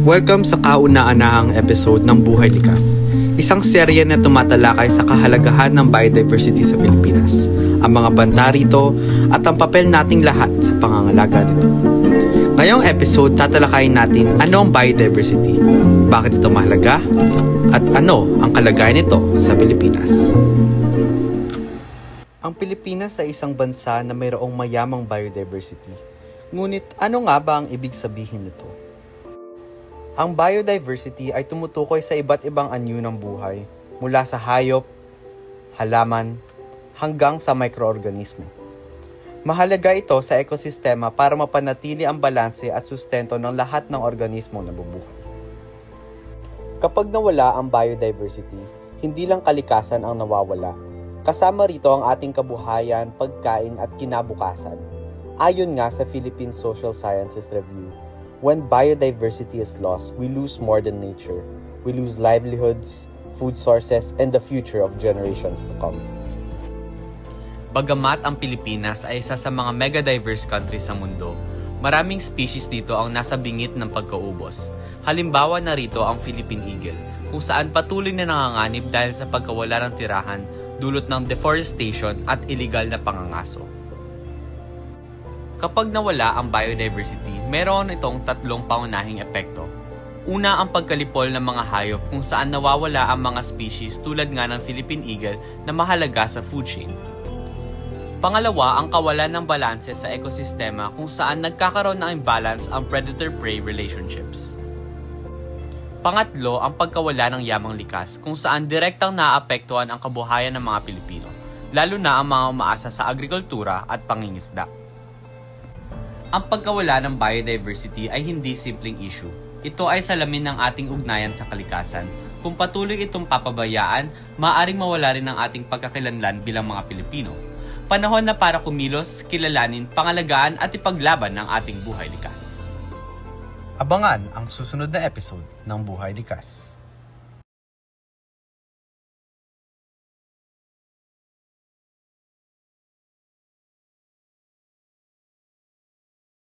Welcome sa kauna-anahang episode ng Buhay Likas, isang serye na tumatalakay sa kahalagahan ng biodiversity sa Pilipinas, ang mga banta rito at ang papel nating lahat sa pangangalaga nito. Ngayong episode, tatalakayin natin ano ang biodiversity, bakit ito mahalaga, at ano ang kalagayan nito sa Pilipinas. Ang Pilipinas ay isang bansa na mayroong mayamang biodiversity. Ngunit ano nga ba ang ibig sabihin nito? Ang biodiversity ay tumutukoy sa iba't ibang anyo ng buhay, mula sa hayop, halaman, hanggang sa mikroorganismo. Mahalaga ito sa ekosistema para mapanatili ang balanse at sustento ng lahat ng organismong nabubuhay. Kapag nawala ang biodiversity, hindi lang kalikasan ang nawawala. Kasama rito ang ating kabuhayan, pagkain at kinabukasan. Ayon nga sa Philippine Social Sciences Review, when biodiversity is lost, we lose more than nature. We lose livelihoods, food sources, and the future of generations to come. Bagamat ang Pilipinas ay isa sa mga mega-diverse countries sa mundo, maraming species dito ang nasa bingit ng pagkaubos. Halimbawa na rito ang Philippine Eagle, kung saan patuloy na nanganganib dahil sa pagkawala ng tirahan, dulot ng deforestation at illegal na pangangaso. Kapag nawala ang biodiversity, meron itong tatlong pangunahing epekto. Una, ang pagkalipol ng mga hayop kung saan nawawala ang mga species tulad nga ng Philippine Eagle na mahalaga sa food chain. Pangalawa, ang kawalan ng balanse sa ekosistema kung saan nagkakaroon ng imbalance ang predator-prey relationships. Pangatlo, ang pagkawala ng yamang likas kung saan direktang naapektuhan ang kabuhayan ng mga Pilipino, lalo na ang mga umaasa sa agrikultura at pangingisda. Ang pagkawala ng biodiversity ay hindi simpleng issue. Ito ay salamin ng ating ugnayan sa kalikasan. Kung patuloy itong papabayaan, maaaring mawala rin ang ating pagkakilanlan bilang mga Pilipino. Panahon na para kumilos, kilalanin, pangalagaan at ipaglaban ng ating buhay likas. Abangan ang susunod na episode ng Buhay Likas.